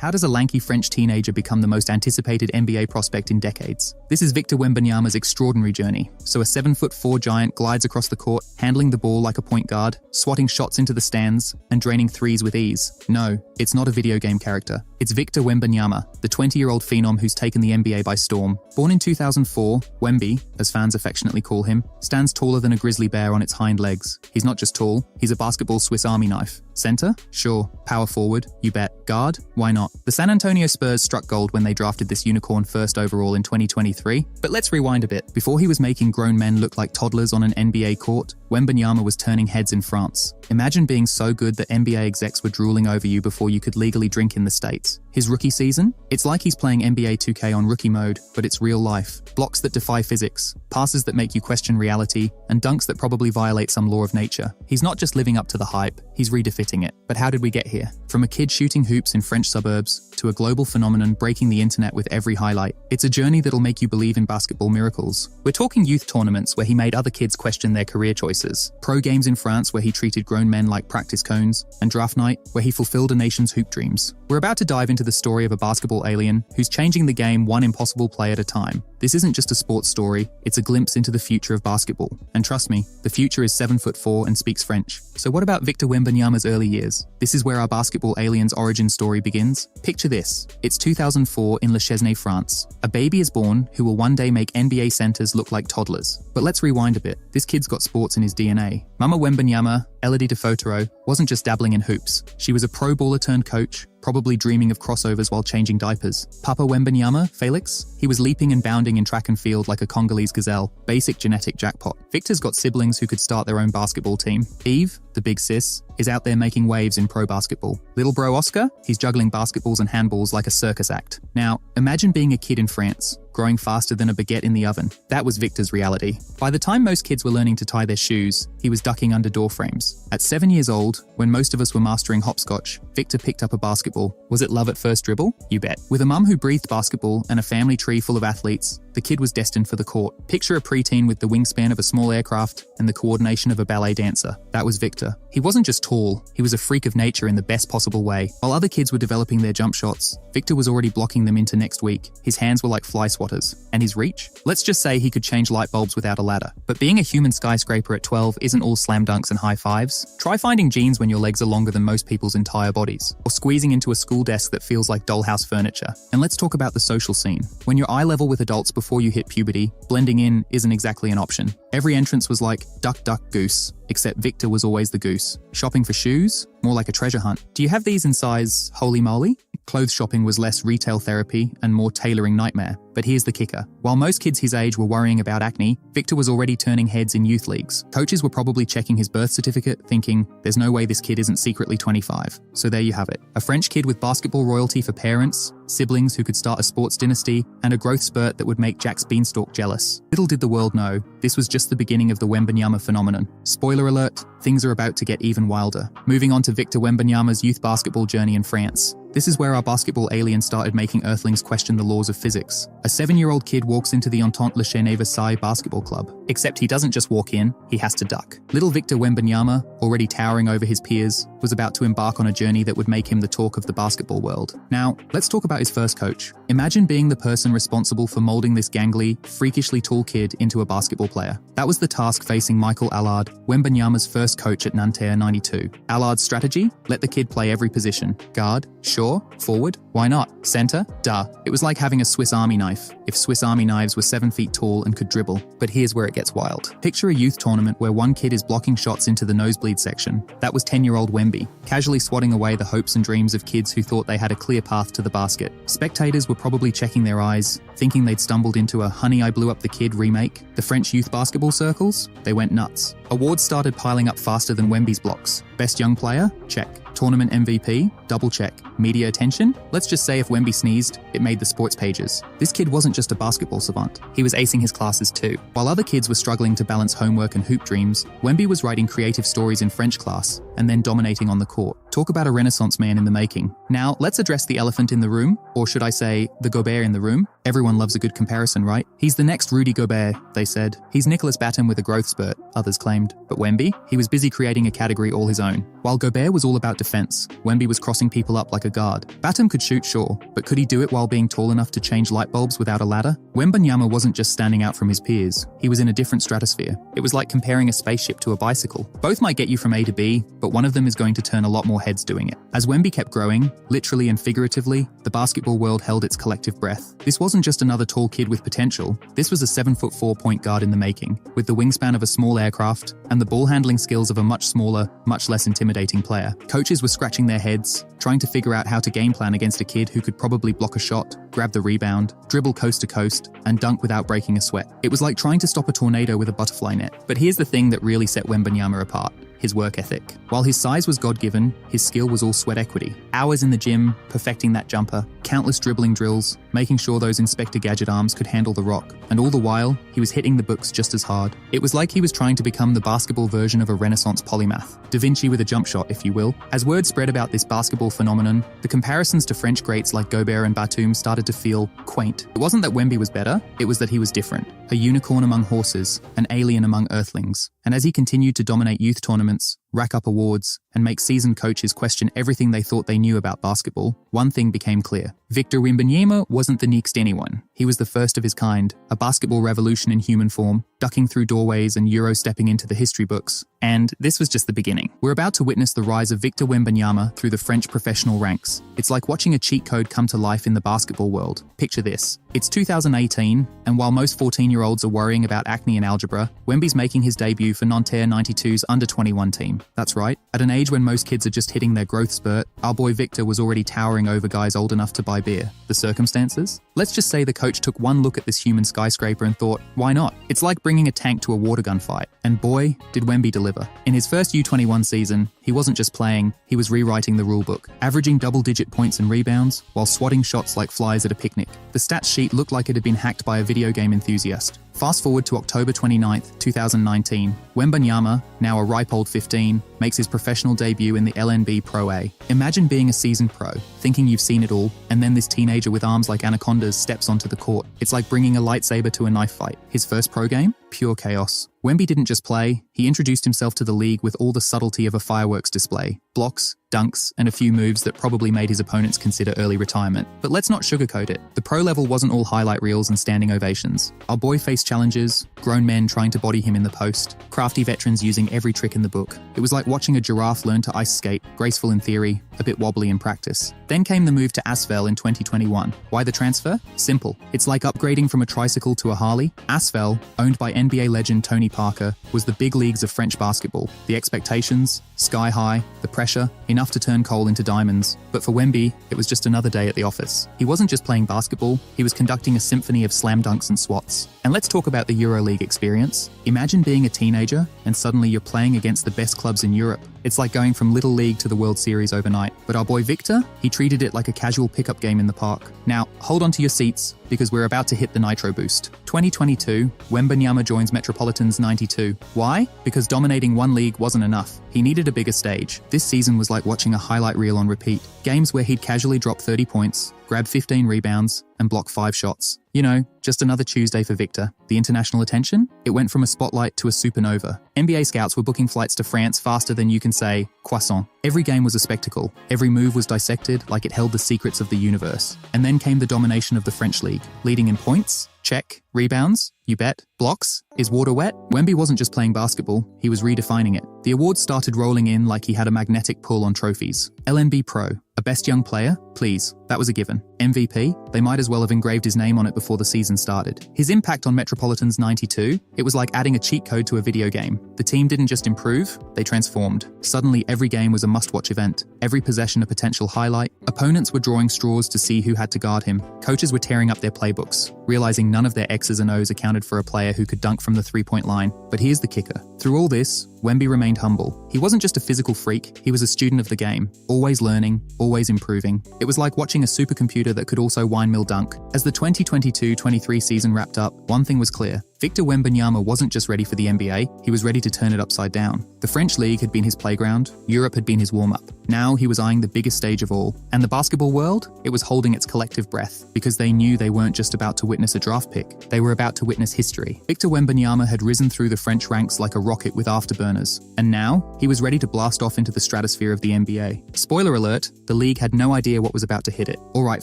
How does a lanky French teenager become the most anticipated NBA prospect in decades? This is Victor Wembanyama's extraordinary journey. So a 7'4" giant glides across the court, handling the ball like a point guard, swatting shots into the stands, and draining threes with ease. No, it's not a video game character. It's Victor Wembanyama, the 20-year-old phenom who's taken the NBA by storm. Born in 2004, Wemby, as fans affectionately call him, stands taller than a grizzly bear on its hind legs. He's not just tall, he's a basketball Swiss Army knife. Center? Sure. Power forward? You bet. Guard? Why not? The San Antonio Spurs struck gold when they drafted this unicorn first overall in 2023. But let's rewind a bit. Before he was making grown men look like toddlers on an NBA court, Wembanyama was turning heads in France. Imagine being so good that NBA execs were drooling over you before you could legally drink in the States. His rookie season? It's like he's playing NBA 2K on rookie mode, but it's real life. Blocks that defy physics, passes that make you question reality, and dunks that probably violate some law of nature. He's not just living up to the hype, he's redefitting it. But how did we get here? From a kid shooting hoops in French suburbs to a global phenomenon breaking the internet with every highlight. It's a journey that'll make you believe in basketball miracles. We're talking youth tournaments where he made other kids question their career choices, pro games in France where he treated grown men like practice cones, and draft night where he fulfilled a nation's hoop dreams. We're about to dive into the story of a basketball alien who's changing the game one impossible play at a time. This isn't just a sports story, it's a glimpse into the future of basketball. And trust me, the future is 7'4" and speaks French. So what about Victor Wembanyama's early years? This is where our basketball alien's origin story begins. Picture this. It's 2004 in Le Chesnay, France. A baby is born who will one day make NBA centers look like toddlers. But let's rewind a bit. This kid's got sports in his DNA. Mama Wembanyama, Elodie de Fotero, wasn't just dabbling in hoops. She was a pro baller turned coach, probably dreaming of crossovers while changing diapers. Papa Wembanyama, Felix, he was leaping and bounding in track and field like a Congolese gazelle. Basic genetic jackpot. Victor's got siblings who could start their own basketball team. Eve, the big sis, is out there making waves in pro basketball. Little bro Oscar, he's juggling basketballs and handballs like a circus act. Now, imagine being a kid in France, growing faster than a baguette in the oven. That was Victor's reality. By the time most kids were learning to tie their shoes, he was ducking under door frames. At 7 years old, when most of us were mastering hopscotch, Victor picked up a basketball. Was it love at first dribble? You bet. With a mum who breathed basketball and a family tree full of athletes, the kid was destined for the court. Picture a preteen with the wingspan of a small aircraft and the coordination of a ballet dancer. That was Victor. He wasn't just tall, he was a freak of nature in the best possible way. While other kids were developing their jump shots, Victor was already blocking them into next week. His hands were like fly swatters. And his reach? Let's just say he could change light bulbs without a ladder. But being a human skyscraper at 12 isn't all slam dunks and high fives. Try finding jeans when your legs are longer than most people's entire bodies, or squeezing into a school desk that feels like dollhouse furniture. And let's talk about the social scene. When you're eye level with adults before you hit puberty, blending in isn't exactly an option. Every entrance was like duck, duck, goose, except Victor was always the goose. Shopping for shoes? More like a treasure hunt. Do you have these in size holy moly? Clothes shopping was less retail therapy and more tailoring nightmare. But here's the kicker. While most kids his age were worrying about acne, Victor was already turning heads in youth leagues. Coaches were probably checking his birth certificate, thinking, there's no way this kid isn't secretly 25. So there you have it. A French kid with basketball royalty for parents, siblings who could start a sports dynasty, and a growth spurt that would make Jack's beanstalk jealous. Little did the world know, this was just the beginning of the Wembanyama phenomenon. Spoiler alert, things are about to get even wilder. Moving on to Victor Wembanyama's youth basketball journey in France. This is where our basketball alien started making earthlings question the laws of physics. A 7-year-old kid walks into the Entente Le Chesnay Versailles basketball club. Except he doesn't just walk in, he has to duck. Little Victor Wembanyama, already towering over his peers, was about to embark on a journey that would make him the talk of the basketball world. Now, let's talk about his first coach. Imagine being the person responsible for molding this gangly, freakishly tall kid into a basketball player. That was the task facing Michael Allard, Wembanyama's first coach at Nanterre 92. Allard's strategy? Let the kid play every position. Guard? Sure. Forward? Why not? Center? Duh. It was like having a Swiss Army knife, if Swiss Army knives were 7 feet tall and could dribble. But here's where it gets wild. Picture a youth tournament where one kid is blocking shots into the nosebleed section. That was 10-year-old Wemby, casually swatting away the hopes and dreams of kids who thought they had a clear path to the basket. Spectators were probably checking their eyes, thinking they'd stumbled into a Honey, I Blew Up the Kid remake. The French youth basketball circles? They went nuts. Awards started piling up faster than Wemby's blocks. Best young player? Check. Tournament MVP? Double check. Media attention? Let's just say if Wemby sneezed, it made the sports pages. This kid wasn't just a basketball savant. He was acing his classes too. While other kids were struggling to balance homework and hoop dreams, Wemby was writing creative stories in French class and then dominating on the court. Talk about a Renaissance man in the making. Now, let's address the elephant in the room, or should I say, the Gobert in the room. Everyone loves a good comparison, right? He's the next Rudy Gobert, they said. He's Nicholas Batum with a growth spurt, others claimed. But Wemby? He was busy creating a category all his own. While Gobert was all about defense. Wemby was crossing people up like a guard. Batum could shoot, sure, but could he do it while being tall enough to change light bulbs without a ladder? Wembanyama wasn't just standing out from his peers. He was in a different stratosphere. It was like comparing a spaceship to a bicycle. Both might get you from A to B, but one of them is going to turn a lot more heads doing it. As Wemby kept growing, literally and figuratively, the basketball world held its collective breath. This wasn't just another tall kid with potential. This was a 7'4" point guard in the making, with the wingspan of a small aircraft and the ball handling skills of a much smaller, much less intimidating player. Coaches were scratching their heads, trying to figure out how to game plan against a kid who could probably block a shot, grab the rebound, dribble coast to coast, and dunk without breaking a sweat. It was like trying to stop a tornado with a butterfly net. But here's the thing that really set Wembanyama apart: his work ethic. While his size was God-given, his skill was all sweat equity. Hours in the gym, perfecting that jumper, countless dribbling drills, making sure those Inspector Gadget arms could handle the rock. And all the while, he was hitting the books just as hard. It was like he was trying to become the basketball version of a Renaissance polymath. Da Vinci with a jump shot, if you will. As word spread about this basketball phenomenon, the comparisons to French greats like Gobert and Batum started to feel quaint. It wasn't that Wemby was better, it was that he was different. A unicorn among horses, an alien among earthlings. And as he continued to dominate youth tournaments, rack up awards, and make seasoned coaches question everything they thought they knew about basketball, one thing became clear. Victor Wembanyama wasn't the next anyone. He was the first of his kind, a basketball revolution in human form, ducking through doorways and Euro-stepping into the history books. And this was just the beginning. We're about to witness the rise of Victor Wembanyama through the French professional ranks. It's like watching a cheat code come to life in the basketball world. Picture this. It's 2018, and while most 14-year-olds are worrying about acne and algebra, Wemby's making his debut for Nanterre 92's under-21 team. That's right. At an age when most kids are just hitting their growth spurt, our boy Victor was already towering over guys old enough to buy beer. The circumstances? Let's just say the coach took one look at this human skyscraper and thought, why not? It's like bringing a tank to a water gun fight. And boy, did Wemby deliver. In his first U21 season, he wasn't just playing, he was rewriting the rulebook, averaging double-digit points and rebounds while swatting shots like flies at a picnic. The stats sheet looked like it had been hacked by a video game enthusiast. Fast forward to October 29th, 2019, Wembanyama, now a ripe old 15, makes his professional debut in the LNB Pro A. Imagine being a seasoned pro, thinking you've seen it all, and then this teenager with arms like anacondas steps onto the court. It's like bringing a lightsaber to a knife fight. His first pro game? Pure chaos. Wemby didn't just play, he introduced himself to the league with all the subtlety of a fireworks display. Blocks, dunks, and a few moves that probably made his opponents consider early retirement. But let's not sugarcoat it. The pro level wasn't all highlight reels and standing ovations. Our boy faced challenges, grown men trying to body him in the post, crafty veterans using every trick in the book. It was like watching a giraffe learn to ice skate, graceful in theory, a bit wobbly in practice. Then came the move to Asvel in 2021. Why the transfer? Simple. It's like upgrading from a tricycle to a Harley. Asvel, owned by NBA legend Tony Parker, was the big leagues of French basketball. The expectations, sky high, the pressure, enough to turn coal into diamonds. But for Wemby, it was just another day at the office. He wasn't just playing basketball, he was conducting a symphony of slam dunks and swats. And let's talk about the EuroLeague experience. Imagine being a teenager and suddenly you're playing against the best clubs in Europe. It's like going from Little League to the World Series overnight. But our boy Victor, he treated it like a casual pickup game in the park. Now, hold on to your seats, because we're about to hit the nitro boost. 2022, Wembanyama joins Metropolitans 92. Why? Because dominating one league wasn't enough. He needed a bigger stage. This season was like watching a highlight reel on repeat. Games where he'd casually drop 30 points, grab 15 rebounds, and block 5 shots. You know, just another Tuesday for Victor. The international attention? It went from a spotlight to a supernova. NBA scouts were booking flights to France faster than you can say croissant. Every game was a spectacle. Every move was dissected like it held the secrets of the universe. And then came the domination of the French league. Leading in points? Check. Rebounds? You bet. Blocks? Is water wet? Wemby wasn't just playing basketball, he was redefining it. The awards started rolling in like he had a magnetic pull on trophies. LNB Pro, a best young player? Please, that was a given. MVP? They might as well have engraved his name on it before the season started. His impact on Metropolitans 92? It was like adding a cheat code to a video game. The team didn't just improve, they transformed. Suddenly every game was a must-watch event. Every possession a potential highlight. Opponents were drawing straws to see who had to guard him. Coaches were tearing up their playbooks, realizing none of their X's and O's accounted for a player who could dunk from the three-point line. But here's the kicker. Through all this, Wemby remained humble. He wasn't just a physical freak, he was a student of the game, always learning, always improving. It was like watching a supercomputer that could also windmill dunk. As the 2022-23 season wrapped up, one thing was clear. Victor Wembanyama wasn't just ready for the NBA, he was ready to turn it upside down. The French league had been his playground, Europe had been his warm-up. Now he was eyeing the biggest stage of all. And the basketball world? It was holding its collective breath, because they knew they weren't just about to witness a draft pick, they were about to witness history. Victor Wembanyama had risen through the French ranks like a rocket with afterburners, and now he was ready to blast off into the stratosphere of the NBA. Spoiler alert, the league had no idea what was about to hit it. Alright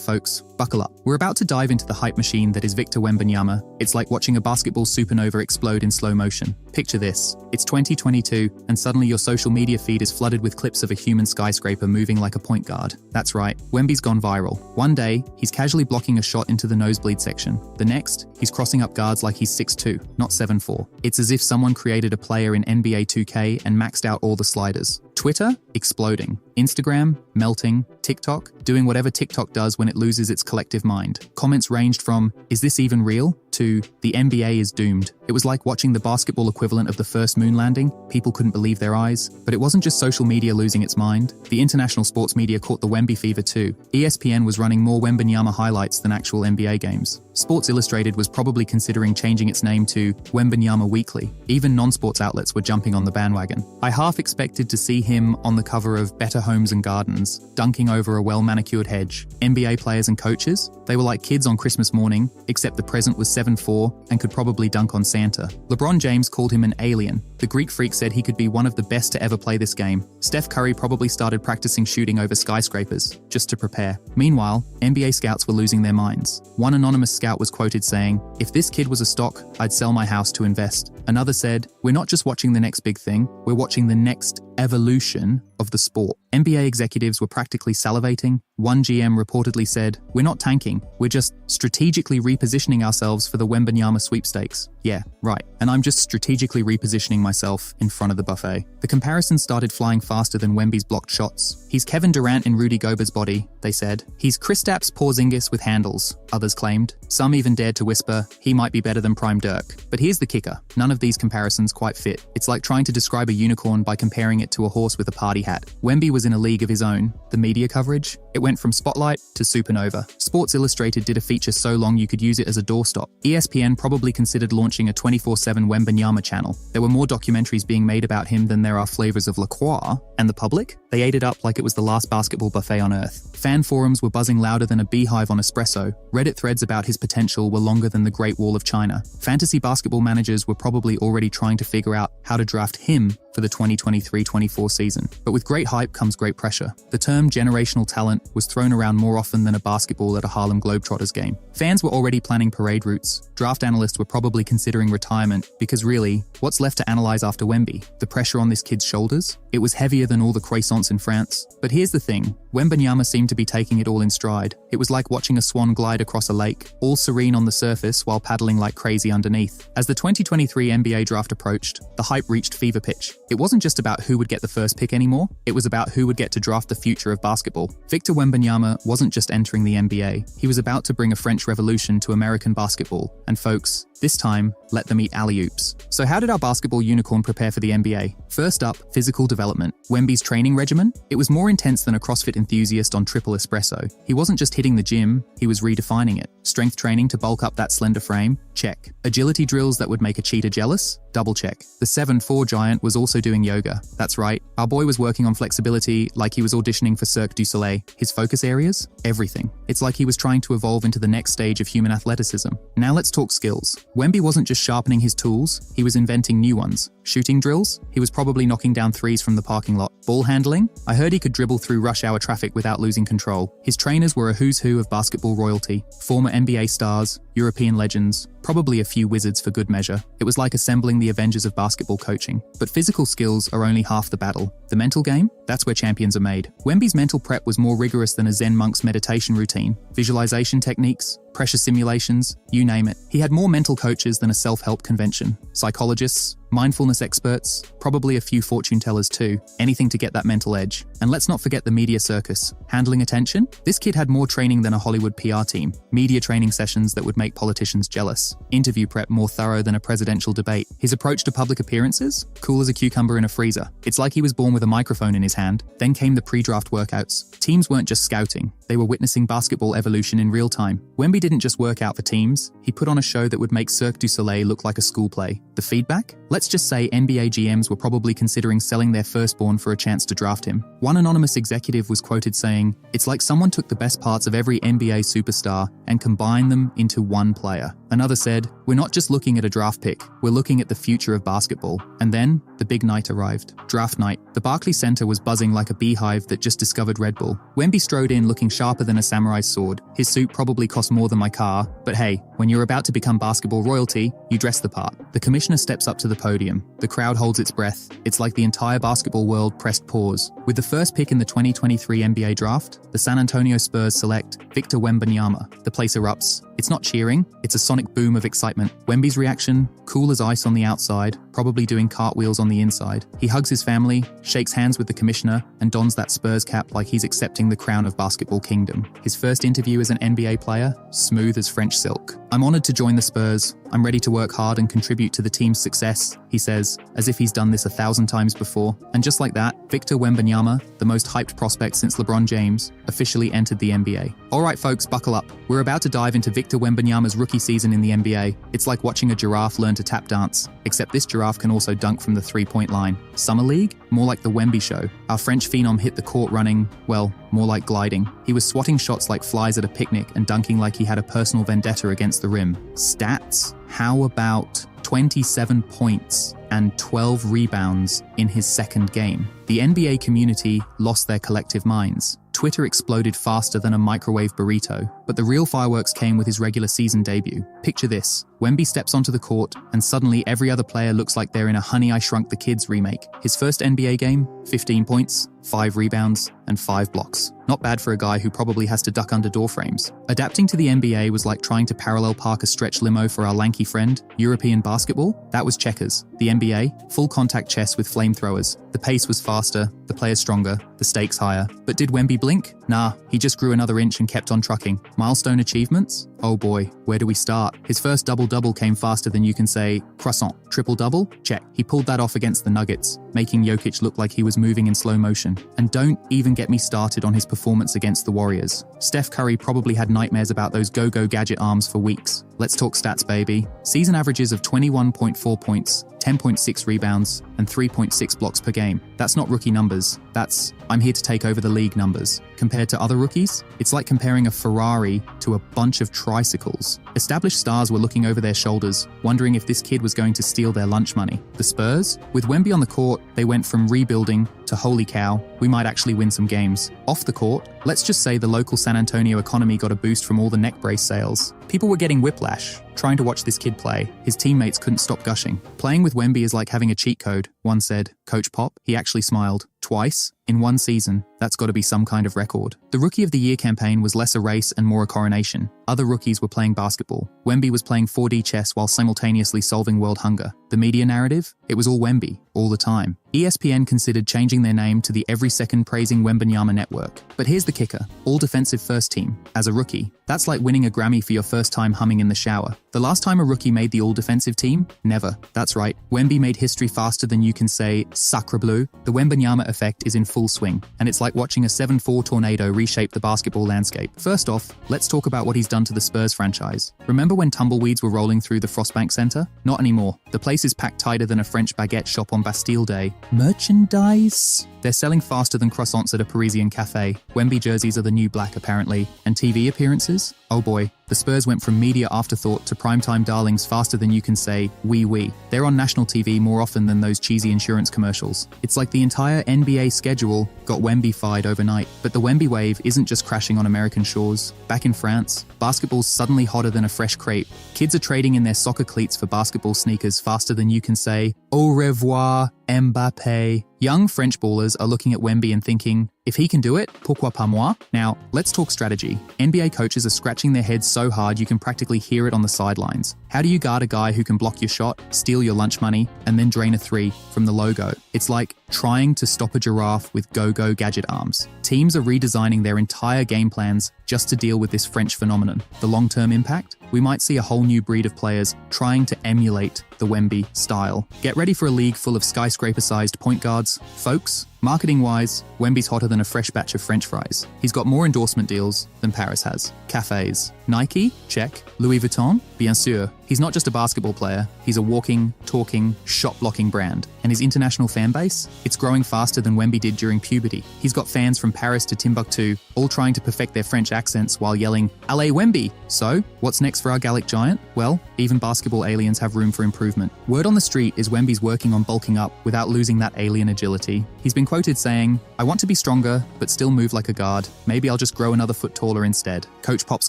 folks, buckle up. We're about to dive into the hype machine that is Victor Wembanyama. It's like watching a basketball supernova explode in slow motion. Picture this. It's 2022, and suddenly your social media feed is flooded with clips of a human skyscraper moving like a point guard. That's right, Wemby's gone viral. One day, he's casually blocking a shot into the nosebleed section. The next, he's crossing up guards like he's 6'2", not 7'4". It's as if someone created a player in NBA 2K and maxed out all the sliders. Twitter, exploding. Instagram, melting. TikTok, doing whatever TikTok does when it loses its collective mind. Comments ranged from, "Is this even real?" to, "The NBA is doomed." It was like watching the basketball equivalent of the first moon landing. People couldn't believe their eyes. But it wasn't just social media losing its mind. The international sports media caught the Wemby fever too. ESPN was running more Wembanyama highlights than actual NBA games. Sports Illustrated was probably considering changing its name to Wembanyama Weekly. Even non-sports outlets were jumping on the bandwagon. I half expected to see him on the cover of Better Homes and Gardens, dunking over a well-manicured hedge. NBA players and coaches? They were like kids on Christmas morning, except the present was 7'4" and could probably dunk on Santa. LeBron James called him an alien. The Greek freak said he could be one of the best to ever play this game. Steph Curry probably started practicing shooting over skyscrapers, just to prepare. Meanwhile, NBA scouts were losing their minds. One anonymous scout was quoted saying, "If this kid was a stock, I'd sell my house to invest." Another said, "We're not just watching the next big thing, we're watching the next evolution of the sport." NBA executives were practically salivating. One GM reportedly said, "We're not tanking, we're just strategically repositioning ourselves for the Wembanyama sweepstakes." Yeah, right. And I'm just strategically repositioning myself in front of the buffet. The comparison started flying faster than Wemby's blocked shots. He's Kevin Durant in Rudy Gobert's body, they said. He's Kristaps Porzingis with handles, others claimed. Some even dared to whisper, he might be better than Prime Dirk. But here's the kicker. None of these comparisons quite fit. It's like trying to describe a unicorn by comparing it to a horse with a party hat. Wemby was in a league of his own. The media coverage? It went from spotlight to supernova. Sports Illustrated did a feature so long you could use it as a doorstop. ESPN probably considered launching a 24/7 Wembanyama channel. There were more documentaries being made about him than there are flavors of La Croix. And the public? They ate it up like it was the last basketball buffet on earth. Fan forums were buzzing louder than a beehive on espresso. Reddit threads about his potential were longer than the Great Wall of China. Fantasy basketball managers were probably already trying to figure out how to draft him for the 2023-24 season. But with great hype comes great pressure. The term generational talent was thrown around more often than a basketball at a Harlem Globetrotters game. Fans were already planning parade routes. Draft analysts were probably considering retirement because really, what's left to analyze after Wemby? The pressure on this kid's shoulders? It was heavier than all the croissants in France. But here's the thing. Wembanyama seemed to be taking it all in stride. It was like watching a swan glide across a lake, all serene on the surface while paddling like crazy underneath. As the 2023 NBA draft approached, the hype reached fever pitch. It wasn't just about who would get the first pick anymore, it was about who would get to draft the future of basketball. Victor Wembanyama wasn't just entering the NBA, he was about to bring a French revolution to American basketball. And folks, this time, let them eat alley-oops. So how did our basketball unicorn prepare for the NBA? First up, physical development. Wemby's training regimen? It was more intense than a CrossFit enthusiast on triple espresso. He wasn't just hitting the gym, he was redefining it. Strength training to bulk up that slender frame? Check. Agility drills that would make a cheetah jealous? Double check. The 7'4" giant was also doing yoga. That's right, our boy was working on flexibility like he was auditioning for Cirque du Soleil. His focus areas? Everything. It's like he was trying to evolve into the next stage of human athleticism. Now let's talk skills. Wemby wasn't just sharpening his tools, he was inventing new ones. Shooting drills? He was probably knocking down threes from the parking lot. Ball handling? I heard he could dribble through rush hour traffic without losing control. His trainers were a who's who of basketball royalty. Former NBA stars, European legends, probably a few wizards for good measure. It was like assembling the Avengers of basketball coaching. But physical skills are only half the battle. The mental game? That's where champions are made. Wemby's mental prep was more rigorous than a Zen monk's meditation routine. Visualization techniques, pressure simulations, you name it. He had more mental coaches than a self-help convention. Psychologists, Mindfulness experts, probably a few fortune tellers too, anything to get that mental edge. And let's not forget the media circus. Handling attention? This kid had more training than a Hollywood PR team, media training sessions that would make politicians jealous, interview prep more thorough than a presidential debate. His approach to public appearances? Cool as a cucumber in a freezer. It's like he was born with a microphone in his hand. Then came the pre-draft workouts. Teams weren't just scouting, they were witnessing basketball evolution in real time. Wemby didn't just work out for teams, he put on a show that would make Cirque du Soleil look like a school play. The feedback? Let's just say NBA GMs were probably considering selling their firstborn for a chance to draft him. One anonymous executive was quoted saying, "It's like someone took the best parts of every NBA superstar and combined them into one player." Another said, "We're not just looking at a draft pick, we're looking at the future of basketball." And then, the big night arrived. Draft night. The Barclays Center was buzzing like a beehive that just discovered Red Bull. Wemby strode in looking sharper than a samurai's sword. His suit probably cost more than my car, but hey, when you're about to become basketball royalty, you dress the part. The commissioner steps up to the podium. The crowd holds its breath. It's like the entire basketball world pressed pause. With the first pick in the 2023 NBA draft, the San Antonio Spurs select Victor Wembanyama. The place erupts. It's not cheering, it's a sonic boom of excitement. Wemby's reaction, cool as ice on the outside, probably doing cartwheels on the inside. He hugs his family, shakes hands with the commissioner, and dons that Spurs cap like he's accepting the crown of basketball kingdom. His first interview as an NBA player, smooth as French silk. "I'm honored to join the Spurs. I'm ready to work hard and contribute to the team's success," he says, as if he's done this 1,000 times before. And just like that, Victor Wembanyama, the most hyped prospect since LeBron James, officially entered the NBA. All right, folks, buckle up. We're about to dive into Victor Wembanyama's rookie season in the NBA. It's like watching a giraffe learn to tap dance, except this giraffe can also dunk from the three-point line. Summer League? More like the Wemby Show. Our French phenom hit the court running, well, more like gliding. He was swatting shots like flies at a picnic and dunking like he had a personal vendetta against the rim. Stats? How about 27 points and 12 rebounds in his second game? The NBA community lost their collective minds. Twitter exploded faster than a microwave burrito, but the real fireworks came with his regular season debut. Picture this. Wemby steps onto the court, and suddenly every other player looks like they're in a Honey, I Shrunk the Kids remake. His first NBA game, 15 points, 5 rebounds, and 5 blocks. Not bad for a guy who probably has to duck under door frames. Adapting to the NBA was like trying to parallel park a stretch limo for our lanky friend. European basketball? That was checkers. The NBA? Full contact chess with flamethrowers. The pace was faster, the players stronger, the stakes higher. But did Wemby blink? Nah, he just grew another inch and kept on trucking. Milestone achievements? Oh boy, where do we start? His first double-double came faster than you can say croissant. Triple-double? Check. He pulled that off against the Nuggets, making Jokic look like he was moving in slow motion. And don't even get me started on his performance against the Warriors. Steph Curry probably had nightmares about those go-go gadget arms for weeks. Let's talk stats, baby. Season averages of 21.4 points, 10.6 rebounds, and 3.6 blocks per game. That's not rookie numbers. That's, I'm here to take over the league numbers. Compared to other rookies, it's like comparing a Ferrari to a bunch of tricycles. Established stars were looking over their shoulders, wondering if this kid was going to steal their lunch money. The Spurs? With Wemby on the court, they went from rebuilding to holy cow, we might actually win some games. Off the court, let's just say the local San Antonio economy got a boost from all the neck brace sales. People were getting whiplash, trying to watch this kid play. His teammates couldn't stop gushing. Playing with Wemby is like having a cheat code, one said. Coach Pop? He actually smiled. Twice? In one season? That's got to be some kind of record. The Rookie of the Year campaign was less a race and more a coronation. Other rookies were playing basketball. Wemby was playing 4D chess while simultaneously solving world hunger. The media narrative? It was all Wemby, all the time. ESPN considered changing their name to the Every Second Praising Wembanyama Network. But here's the kicker. All defensive first team. As a rookie, that's like winning a Grammy for your first time humming in the shower. The last time a rookie made the all-defensive team? Never. That's right. Wemby made history faster than you can say sacre bleu. The Wembanyama effect is in full swing, and it's like watching a 7-4 tornado reshape the basketball landscape. First off, let's talk about what he's done to the Spurs franchise. Remember when tumbleweeds were rolling through the Frostbank Center? Not anymore. The place is packed tighter than a French baguette shop on Bastille Day. Merchandise? They're selling faster than croissants at a Parisian cafe. Wemby jerseys are the new black, apparently. And TV appearances? Oh boy. The Spurs went from media afterthought to primetime darlings faster than you can say, oui. They're on national TV more often than those cheesy insurance commercials. It's like the entire NBA schedule got Wemby-fied overnight. But the Wemby wave isn't just crashing on American shores. Back in France, basketball's suddenly hotter than a fresh crepe. Kids are trading in their soccer cleats for basketball sneakers faster than you can say, au revoir, Mbappé. Young French ballers are looking at Wemby and thinking, If he can do it, pourquoi pas moi? Now, let's talk strategy. NBA coaches are scratching their heads so hard you can practically hear it on the sidelines. How do you guard a guy who can block your shot, steal your lunch money, and then drain a three from the logo? It's like trying to stop a giraffe with go-go gadget arms. Teams are redesigning their entire game plans just to deal with this French phenomenon. The long-term impact? We might see a whole new breed of players trying to emulate the Wemby style. Get ready for a league full of skyscraper-sized point guards. Folks, marketing-wise, Wemby's hotter than a fresh batch of French fries. He's got more endorsement deals than Paris has. Cafes. Nike? Check. Louis Vuitton? Bien sûr. He's not just a basketball player, he's a walking, talking, shot-blocking brand. And his international fan base? It's growing faster than Wemby did during puberty. He's got fans from Paris to Timbuktu, all trying to perfect their French accents while yelling, Allez Wemby! So, what's next for our Gallic giant? Well, even basketball aliens have room for improvement. Word on the street is Wemby's working on bulking up without losing that alien agility. He's been quoted saying, I want to be stronger, but still move like a guard. Maybe I'll just grow another foot taller instead. Coach Pop's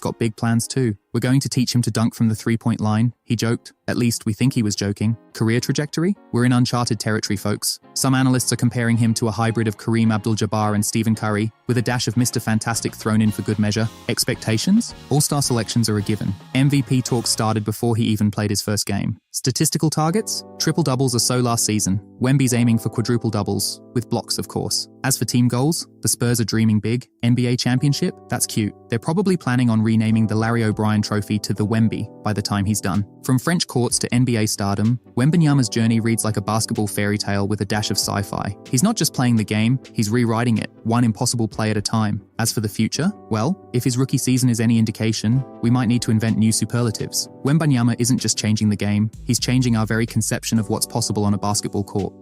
got big plans too. We're going to teach him to dunk from the three-point line, he joked. At least we think he was joking. Career trajectory? We're in uncharted territory, folks. Some analysts are comparing him to a hybrid of Kareem Abdul-Jabbar and Stephen Curry, with a dash of Mr. Fantastic thrown in for good measure. Expectations? All-star selections are a given. MVP talks started before he even played his first game. Statistical targets? Triple-doubles are so last season. Wemby's aiming for quadruple-doubles, with blocks, of course. As for team goals, the Spurs are dreaming big. NBA championship? That's cute. They're probably planning on renaming the Larry O'Brien Trophy to the Wemby by the time he's done. From French courts to NBA stardom, Wembanyama's journey reads like a basketball fairy tale with a dash of sci-fi. He's not just playing the game, he's rewriting it, one impossible play at a time. As for the future, well, if his rookie season is any indication, we might need to invent new superlatives. Wembanyama isn't just changing the game, he's changing our very conception of what's possible on a basketball court.